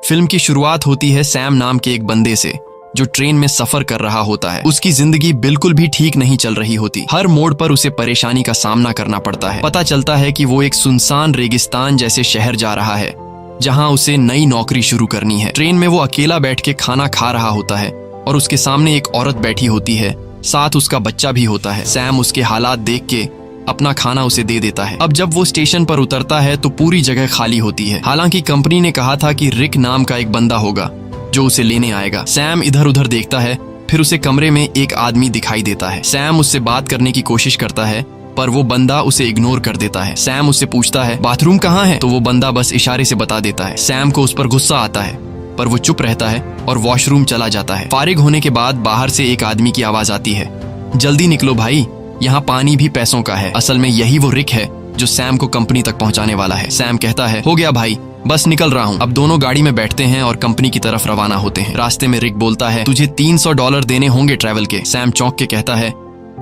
Film की शुरुआत होती है सैम नाम के एक बंदे से जो ट्रेन में सफर कर रहा होता है। उसकी जिंदगी बिल्कुल भी ठीक नहीं चल रही होती। हर मोड़ पर उसे परेशानी का सामना करना पड़ता है। पता चलता है कि वो एक सुनसान रेगिस्तान जैसे शहर जा रहा है जहां उसे नई नौकरी शुरू करनी है। ट्रेन में वो अकेला बैठ के खाना खा रहा होता है और उसके सामने एक औरत बैठी होती है, साथ उसका बच्चा भी होता है। सैम उसके हालात देख के अपना खाना उसे दे देता है। अब जब वो स्टेशन पर उतरता है तो पूरी जगह खाली होती है। हालांकि कंपनी ने कहा था कि रिक नाम का एक बंदा होगा जो उसे लेने आएगा। सैम इधर उधर देखता है, फिर उसे कमरे में एक आदमी दिखाई देता है। सैम उससे बात करने की कोशिश करता है पर वो बंदा उसे इग्नोर कर देता है। सैम उससे पूछता है बाथरूम कहाँ है, तो वो बंदा बस इशारे से बता देता है। सैम को उस पर गुस्सा आता है पर वो चुप रहता है और वॉशरूम चला जाता है। फारिग होने के बाद बाहर से एक आदमी की आवाज आती है, जल्दी निकलो भाई, यहाँ पानी भी पैसों का है। असल में यही वो रिक है जो सैम को कंपनी तक पहुँचाने वाला है। सैम कहता है हो गया भाई, बस निकल रहा हूँ। अब दोनों गाड़ी में बैठते हैं और कंपनी की तरफ रवाना होते हैं। रास्ते में रिक बोलता है तुझे $300 देने होंगे ट्रैवल के। सैम चौंक के कहता है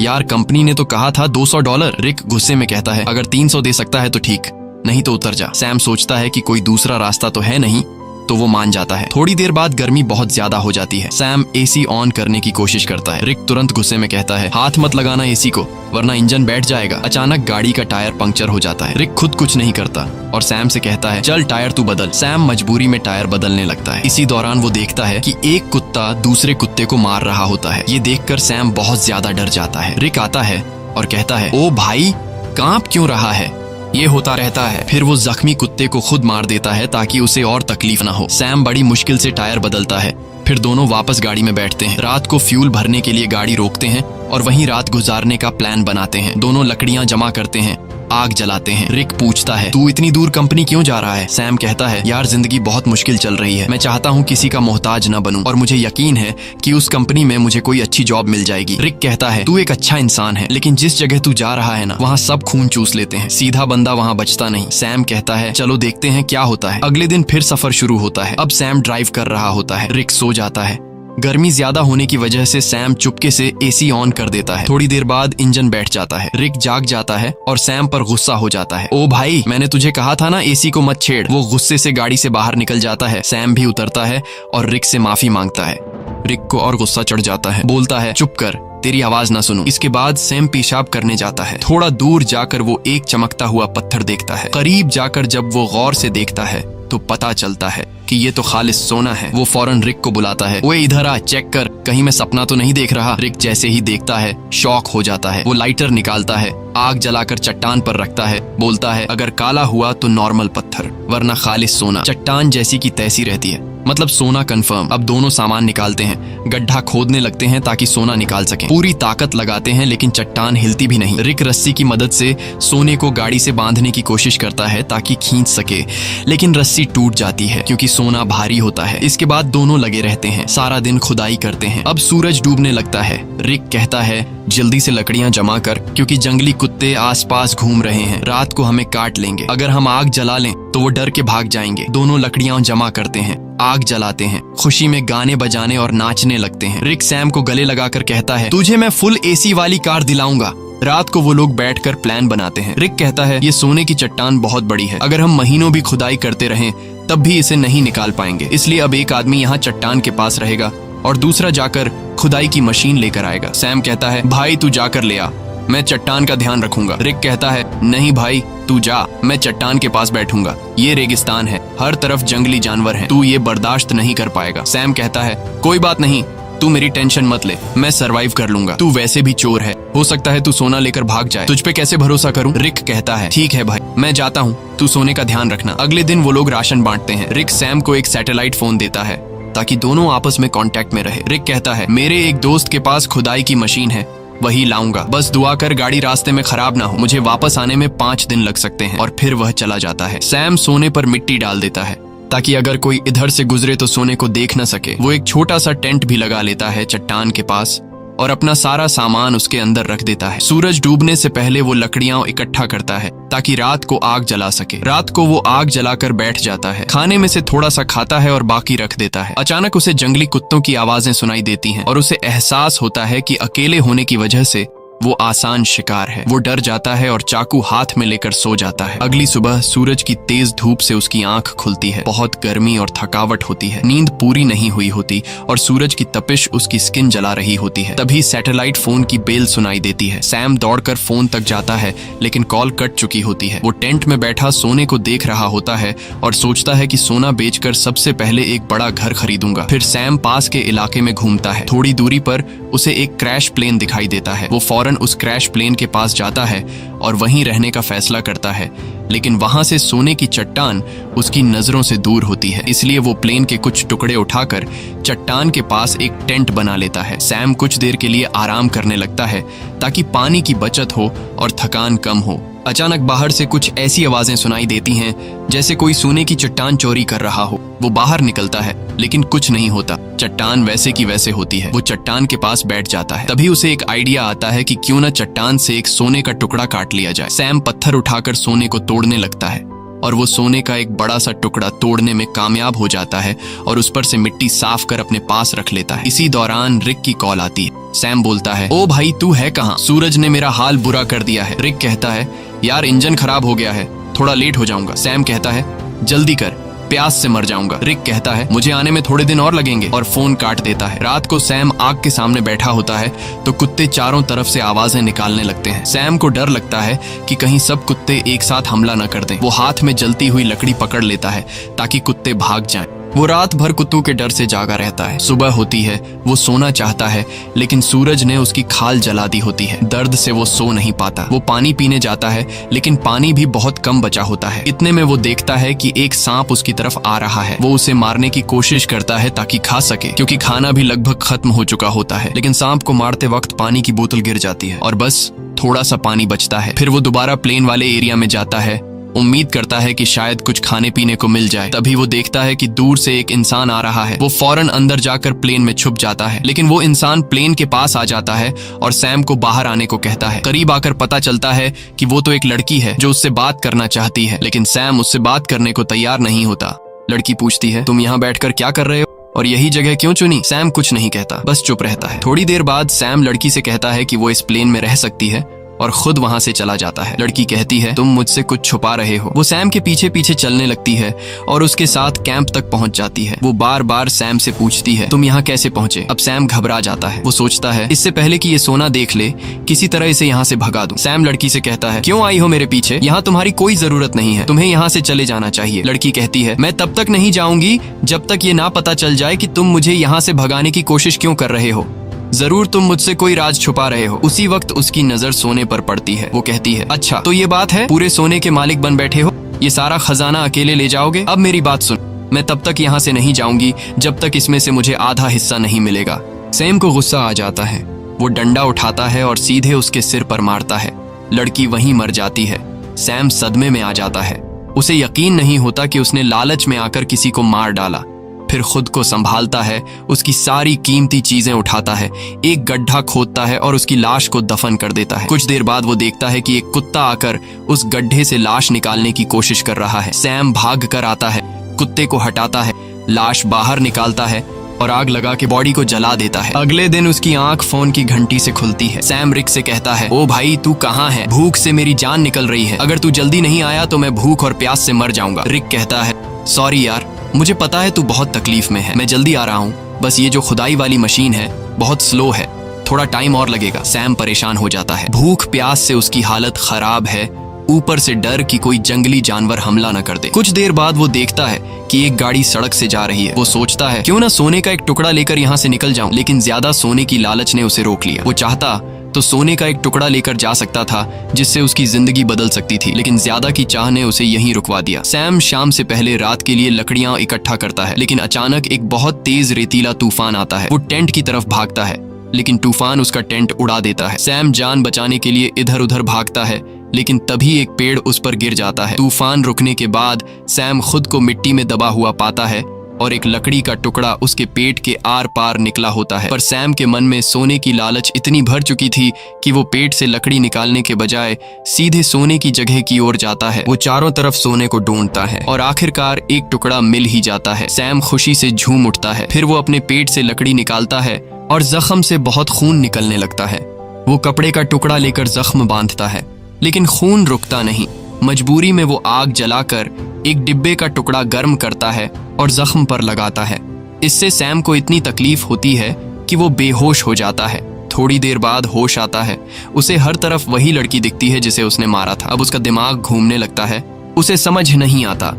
यार कंपनी ने तो कहा था $200। रिक गुस्से में कहता है अगर 300 दे सकता है तो ठीक, नहीं तो उतर जा। सैम सोचता है कि कोई दूसरा रास्ता तो है नहीं, तो वो मान जाता है। थोड़ी देर बाद गर्मी बहुत ज्यादा हो जाती है। सैम एसी ऑन करने की कोशिश करता है। रिक तुरंत गुस्से में कहता है हाथ मत लगाना एसी को वरना इंजन बैठ जाएगा। अचानक गाड़ी का टायर पंक्चर हो जाता है। रिक खुद कुछ नहीं करता और सैम से कहता है चल टायर तू बदल। सैम मजबूरी में टायर बदलने लगता है। इसी दौरान वो देखता है कि एक कुत्ता दूसरे कुत्ते को मार रहा होता है। ये देखकर सैम बहुत ज्यादा डर जाता है। रिक आता है और कहता है ओ भाई कांप क्यों रहा है, ये होता रहता है। फिर वो जख्मी कुत्ते को खुद मार देता है ताकि उसे और तकलीफ ना हो। सैम बड़ी मुश्किल से टायर बदलता है। फिर दोनों वापस गाड़ी में बैठते हैं। रात को फ्यूल भरने के लिए गाड़ी रोकते हैं और वहीं रात गुजारने का प्लान बनाते हैं। दोनों लकड़ियां जमा करते हैं, आग जलाते हैं। रिक पूछता है तू इतनी दूर कंपनी क्यों जा रहा है। सैम कहता है यार जिंदगी बहुत मुश्किल चल रही है, मैं चाहता हूँ किसी का मोहताज न बनूं और मुझे यकीन है कि उस कंपनी में मुझे कोई अच्छी जॉब मिल जाएगी। रिक कहता है तू एक अच्छा इंसान है लेकिन जिस जगह तू जा रहा है ना वहाँ सब खून चूस लेते हैं, सीधा बंदा वहाँ बचता नहीं। सैम कहता है चलो देखते हैं क्या होता है। अगले दिन फिर सफर शुरू होता है। अब सैम ड्राइव कर रहा होता है। रिक सो जाता है। गर्मी ज्यादा होने की वजह से सैम चुपके से एसी ऑन कर देता है। थोड़ी देर बाद इंजन बैठ जाता है। रिक जाग जाता है और सैम पर गुस्सा हो जाता है, ओ भाई मैंने तुझे कहा था ना एसी को मत छेड़। वो गुस्से से गाड़ी से बाहर निकल जाता है। सैम भी उतरता है और रिक से माफी मांगता है। रिक को और गुस्सा चढ़ जाता है, बोलता है चुप कर, तेरी आवाज ना सुनूं। इसके बाद सैम पेशाब करने जाता है। थोड़ा दूर जाकर वो एक चमकता हुआ पत्थर देखता है। करीब जाकर जब वो गौर से देखता है तो पता चलता है कि ये तो खालिस सोना है। वो फौरन रिक को बुलाता है, ओए इधर आ, चेक कर, कहीं मैं सपना तो नहीं देख रहा। रिक जैसे ही देखता है शॉक हो जाता है। वो लाइटर निकालता है, आग जलाकर चट्टान पर रखता है, बोलता है अगर काला हुआ तो नॉर्मल पत्थर वरना खालिस सोना। चट्टान जैसी की तैसी रहती है, मतलब सोना कंफर्म। अब दोनों सामान निकालते हैं, गड्ढा खोदने लगते हैं ताकि सोना निकाल सकें। पूरी ताकत लगाते हैं लेकिन चट्टान हिलती भी नहीं। रिक रस्सी की मदद से सोने को गाड़ी से बांधने की कोशिश करता है ताकि खींच सके, लेकिन रस्सी टूट जाती है क्योंकि सोना भारी होता है। इसके बाद दोनों लगे रहते हैं, सारा दिन खुदाई करते हैं। अब सूरज डूबने लगता है। रिक कहता है जल्दी से लकड़ियां जमा कर क्योंकि जंगली कुत्ते आसपास घूम रहे हैं, रात को हमें काट लेंगे। अगर हम आग जला लें तो वो डर के भाग जाएंगे। दोनों लकड़ियां जमा करते हैं, आग जलाते हैं, खुशी में गाने बजाने और नाचने लगते हैं। रिक सैम को गले लगाकर कहता है तुझे मैं फुल एसी वाली कार दिलाऊंगा। रात को वो लोग बैठकर प्लान बनाते हैं। रिक कहता है ये सोने की चट्टान बहुत बड़ी है, अगर हम महीनों भी खुदाई करते रहें तब भी इसे नहीं निकाल पाएंगे, इसलिए अब एक आदमी यहाँ चट्टान के पास रहेगा और दूसरा जाकर खुदाई की मशीन लेकर आएगा। सैम कहता है भाई तू जाकर ले आ, मैं चट्टान का ध्यान रखूंगा। रिक कहता है नहीं भाई तू जा, मैं चट्टान के पास बैठूंगा, ये रेगिस्तान है, हर तरफ जंगली जानवर हैं, तू ये बर्दाश्त नहीं कर पाएगा। सैम कहता है कोई बात नहीं, तू मेरी टेंशन मत ले, मैं सरवाइव कर लूंगा, तू वैसे भी चोर है, हो सकता है तू सोना लेकर भाग जाए, तुझ पे कैसे भरोसा करूं। रिक कहता है ठीक है भाई मैं जाता हूँ, तू सोने का ध्यान रखना। अगले दिन वो लोग राशन बांटते हैं। रिक सैम को एक सैटेलाइट फोन देता है ताकि दोनों आपस में कांटेक्ट में रहे। रिक कहता है मेरे एक दोस्त के पास खुदाई की मशीन है, वही लाऊंगा, बस दुआ कर गाड़ी रास्ते में खराब ना हो, मुझे वापस आने में 5 दिन लग सकते हैं। और फिर वह चला जाता है। सैम सोने पर मिट्टी डाल देता है ताकि अगर कोई इधर से गुजरे तो सोने को देख न सके। वो एक छोटा सा टेंट भी लगा लेता है चट्टान के पास और अपना सारा सामान उसके अंदर रख देता है। सूरज डूबने से पहले वो लकड़ियां इकट्ठा करता है ताकि रात को आग जला सके। रात को वो आग जलाकर बैठ जाता है, खाने में से थोड़ा सा खाता है और बाकी रख देता है। अचानक उसे जंगली कुत्तों की आवाजें सुनाई देती हैं और उसे एहसास होता है कि अकेले होने की वजह से वो आसान शिकार है। वो डर जाता है और चाकू हाथ में लेकर सो जाता है। अगली सुबह सूरज की तेज धूप से उसकी आंख खुलती है। बहुत गर्मी और थकावट होती है। नींद पूरी नहीं हुई होती और सूरज की तपिश उसकी स्किन जला रही होती है। तभी सैटेलाइट फोन की बेल सुनाई देती है। सैम दौड़कर फोन तक जाता है लेकिन कॉल कट चुकी होती है। वो टेंट में बैठा सोने को देख रहा होता है और सोचता है कि सोना बेचकर सबसे पहले एक बड़ा घर खरीदूंगा। फिर सैम पास के इलाके में घूमता है। थोड़ी दूरी पर उसे एक क्रैश प्लेन दिखाई देता है। वो फौरन उस क्रैश प्लेन के पास जाता है और वहीं रहने का फैसला करता है, लेकिन वहां से सोने की चट्टान उसकी नजरों से दूर होती है। इसलिए वो प्लेन के कुछ टुकड़े उठाकर चट्टान के पास एक टेंट बना लेता है। सैम कुछ देर के लिए आराम करने लगता है ताकि पानी की बचत हो और थकान कम हो। अचानक बाहर से कुछ ऐसी आवाजें सुनाई देती हैं जैसे कोई सोने की चट्टान चोरी कर रहा हो। वो बाहर निकलता है लेकिन कुछ नहीं होता। चट्टान वैसे की वैसे होती है। वो चट्टान के पास बैठ जाता है। तभी उसे एक आइडिया आता है कि क्यों न चट्टान से एक सोने का टुकड़ा काट लिया जाए। सैम पत्थर उठाकर सोने को तोड़ने लगता है और वो सोने का एक बड़ा सा टुकड़ा तोड़ने में कामयाब हो जाता है और उस पर से मिट्टी साफ कर अपने पास रख लेता है। इसी दौरान रिक की कॉल आती है। सैम बोलता है, ओ भाई तू है कहाँ? सूरज ने मेरा हाल बुरा कर दिया है। रिक कहता है, यार इंजन खराब हो गया है, थोड़ा लेट हो जाऊंगा। सैम कहता है, जल्दी कर, प्यास से मर जाऊंगा। रिक कहता है, मुझे आने में थोड़े दिन और लगेंगे, और फोन काट देता है। रात को सैम आग के सामने बैठा होता है तो कुत्ते चारों तरफ से आवाजें निकालने लगते हैं। सैम को डर लगता है कि कहीं सब कुत्ते एक साथ हमला न कर दें। वो हाथ में जलती हुई लकड़ी पकड़ लेता है ताकि कुत्ते भाग जाएं। वो रात भर कुत्तों के डर से जागा रहता है। सुबह होती है, वो सोना चाहता है लेकिन सूरज ने उसकी खाल जला दी होती है। दर्द से वो सो नहीं पाता। वो पानी पीने जाता है लेकिन पानी भी बहुत कम बचा होता है। इतने में वो देखता है कि एक सांप उसकी तरफ आ रहा है। वो उसे मारने की कोशिश करता है ताकि खा सके, क्योंकि खाना भी लगभग खत्म हो चुका होता है। लेकिन सांप को मारते वक्त पानी की बोतल गिर जाती है और बस थोड़ा सा पानी बचता है। फिर वो दोबारा प्लेन वाले एरिया में जाता है, उम्मीद करता है कि शायद कुछ खाने पीने को मिल जाए। तभी वो देखता है कि दूर से एक इंसान आ रहा है। वो फौरन अंदर जाकर प्लेन में छुप जाता है, लेकिन वो इंसान प्लेन के पास आ जाता है और सैम को बाहर आने को कहता है। करीब आकर पता चलता है कि वो तो एक लड़की है जो उससे बात करना चाहती है, लेकिन सैम उससे बात करने को तैयार नहीं होता। लड़की पूछती है, तुम यहाँ बैठकर क्या कर रहे हो और यही जगह क्यों चुनी? सैम कुछ नहीं कहता, बस चुप रहता है। थोड़ी देर बाद सैम लड़की से कहता है कि वो इस प्लेन में रह सकती है और खुद वहां से चला जाता है। लड़की कहती है, तुम मुझसे कुछ छुपा रहे हो। वो सैम के पीछे पीछे चलने लगती है और उसके साथ कैंप तक पहुंच जाती है। वो बार बार सैम से पूछती है, तुम यहाँ कैसे पहुंचे? अब सैम घबरा जाता है। वो सोचता है, इससे पहले कि ये सोना देख ले, किसी तरह इसे यहाँ से भगा दूं। सैम लड़की से कहता है, क्यों आई हो मेरे पीछे? यहाँ तुम्हारी कोई जरूरत नहीं है, तुम्हें यहाँ से चले जाना चाहिए। लड़की कहती है, मैं तब तक नहीं जाऊंगी जब तक ये ना पता चल जाए कि तुम मुझे यहाँ से भगाने की कोशिश क्यों कर रहे हो। जरूर तुम मुझसे कोई राज छुपा रहे हो। उसी वक्त उसकी नजर सोने पर पड़ती है। वो कहती है, अच्छा तो ये बात है, पूरे सोने के मालिक बन बैठे हो, ये सारा खजाना अकेले ले जाओगे? अब मेरी बात सुन, मैं तब तक यहाँ से नहीं जाऊंगी जब तक इसमें से मुझे आधा हिस्सा नहीं मिलेगा। सैम को गुस्सा आ जाता है। वो डंडा उठाता है और सीधे उसके सिर पर मारता है। लड़की वहीं मर जाती है। सैम सदमे में आ जाता है। उसे यकीन नहीं होता कि उसने लालच में आकर किसी को मार डाला। फिर खुद को संभालता है, उसकी सारी कीमती चीजें उठाता है, एक गड्ढा खोदता है और उसकी लाश को दफन कर देता है। कुछ देर बाद वो देखता है कि एक कुत्ता आकर उस गड्ढे से लाश निकालने की कोशिश कर रहा है। सैम भाग कर आता है, कुत्ते को हटाता है, लाश बाहर निकालता है और आग लगा के बॉडी को जला देता है। अगले दिन उसकी आंख फोन की घंटी से खुलती है। सैम रिक से कहता है, ओ भाई तू कहाँ है? भूख से मेरी जान निकल रही है, अगर तू जल्दी नहीं आया तो मैं भूख और प्यास से मर जाऊंगा। रिक कहता है, सॉरी यार, मुझे पता है तू बहुत तकलीफ में है, मैं जल्दी आ रहा हूँ, बस ये जो खुदाई वाली मशीन है बहुत स्लो है, थोड़ा टाइम और लगेगा। सैम परेशान हो जाता है। भूख प्यास से उसकी हालत खराब है, ऊपर से डर कि कोई जंगली जानवर हमला न कर दे। कुछ देर बाद वो देखता है कि एक गाड़ी सड़क से जा रही है। वो सोचता है, क्यों ना सोने का एक टुकड़ा लेकर यहाँ से निकल जाऊं, लेकिन ज्यादा सोने की लालच ने उसे रोक लिया। वो चाहता तो सोने का एक टुकड़ा लेकर जा सकता था जिससे उसकी जिंदगी बदल सकती थी, लेकिन ज्यादा की चाह ने उसे यहीं रुकवा दिया। सैम शाम से पहले रात के लिए लकड़ियां इकट्ठा करता है, लेकिन अचानक एक बहुत तेज रेतीला तूफान आता है। वो टेंट की तरफ भागता है, लेकिन तूफान उसका टेंट उड़ा देता है। सैम जान बचाने के लिए इधर उधर भागता है, लेकिन तभी एक पेड़ उस पर गिर जाता है। तूफान रुकने के बाद सैम खुद को मिट्टी में दबा हुआ पाता है और एक लकड़ी का टुकड़ा उसके पेट के आर पार निकला होता है। पर सैम के मन में सोने की लालच इतनी भर चुकी थी कि वो पेट से लकड़ी निकालने के बजाय सीधे सोने की जगह की ओर जाता है। वो चारों तरफ सोने को ढूंढता है और आखिरकार एक टुकड़ा मिल ही जाता है। सैम खुशी से झूम उठता है। फिर वो अपने पेट से लकड़ी निकालता है और जख्म से बहुत खून निकलने लगता है। वो कपड़े का टुकड़ा लेकर जख्म बांधता है, लेकिन खून रुकता नहीं। मजबूरी में वो आग जलाकर एक डिब्बे का टुकड़ा गर्म करता है और जख्म पर लगाता है। इससे सैम को इतनी तकलीफ होती है कि वो बेहोश हो जाता है। थोड़ी देर बाद होश आता है। उसे हर तरफ वही लड़की दिखती है जिसे उसने मारा था। अब उसका दिमाग घूमने लगता है। उसे समझ नहीं आता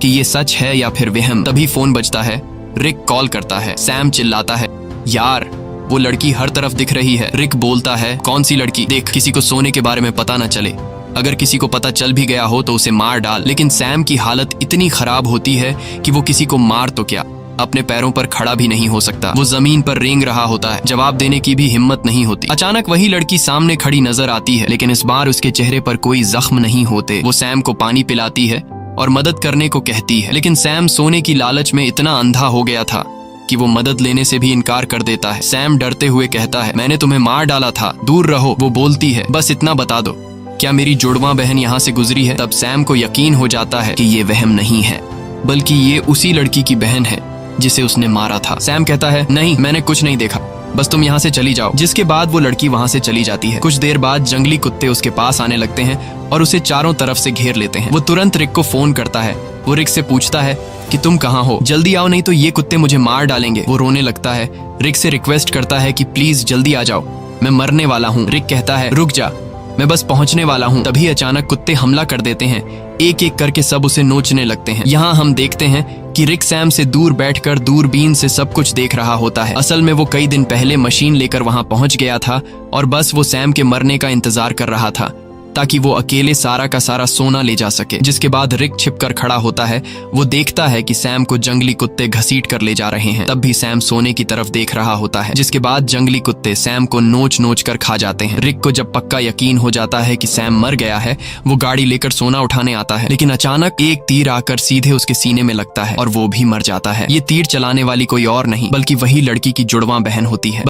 कि ये सच है या फिर वहम। तभी फोन बजता है। रिक कॉल करता है। सैम चिल्लाता है, यार वो लड़की हर तरफ दिख रही है। रिक बोलता है, कौन सी लड़की? देख, किसी को सोने के बारे में पता न चले। अगर किसी को पता चल भी गया हो तो उसे मार डाल। लेकिन सैम की हालत इतनी खराब होती है कि वो किसी को मार तो क्या, अपने पैरों पर खड़ा भी नहीं हो सकता। वो जमीन पर रेंग रहा होता है। जवाब देने की भी हिम्मत नहीं होती। अचानक वही लड़की सामने खड़ी नजर आती है, लेकिन इस बार उसके चेहरे पर कोई जख्म नहीं होते। वो सैम को पानी पिलाती है और मदद करने को कहती है, लेकिन सैम सोने की लालच में इतना अंधा हो गया था कि वो मदद लेने से भी इनकार कर देता है। सैम डरते हुए कहता है, मैंने तुम्हें मार डाला था, दूर रहो। वो बोलती है, बस इतना बता दो, क्या मेरी जुड़वा बहन यहाँ से गुजरी है? तब सैम को यकीन हो जाता है कि ये वहम नहीं है, बल्कि ये उसी लड़की की बहन है जिसे उसने मारा था। सैम कहता है, नहीं, मैंने कुछ नहीं देखा, बस तुम यहाँ से चली जाओ। जिसके बाद वो लड़की वहाँ से चली जाती है। कुछ देर बाद जंगली कुत्ते उसके पास आने लगते हैं और उसे चारों तरफ से घेर लेते हैं। वो तुरंत रिक को फोन करता है। वो रिक से पूछता है कि तुम कहाँ हो, जल्दी आओ नहीं तो ये कुत्ते मुझे मार डालेंगे। वो रोने लगता है। रिक से रिक्वेस्ट करता है कि प्लीज जल्दी आ जाओ, मैं मरने वाला हूँ। रिक कहता है, रुक जा, मैं बस पहुंचने वाला हूँ। तभी अचानक कुत्ते हमला कर देते हैं। एक एक करके सब उसे नोचने लगते हैं। यहाँ हम देखते हैं कि रिक सैम से दूर बैठकर दूरबीन से सब कुछ देख रहा होता है। असल में वो कई दिन पहले मशीन लेकर वहां पहुंच गया था और बस वो सैम के मरने का इंतजार कर रहा था ताकि वो अकेले सारा का सारा सोना ले जा सके। जिसके बाद रिक छिपकर खड़ा होता है। वो देखता है कि सैम को जंगली कुत्ते घसीट कर ले जा रहे हैं। तब भी सैम सोने की तरफ देख रहा होता है। जिसके बाद जंगली कुत्ते सैम को नोच नोच कर खा जाते हैं। रिक को जब पक्का यकीन हो जाता है कि सैम मर गया है, वो गाड़ी लेकर सोना उठाने आता है, लेकिन अचानक एक तीर आकर सीधे उसके सीने में लगता है और वो भी मर जाता है। ये तीर चलाने वाली कोई और नहीं बल्कि वही लड़की की जुड़वा बहन होती है।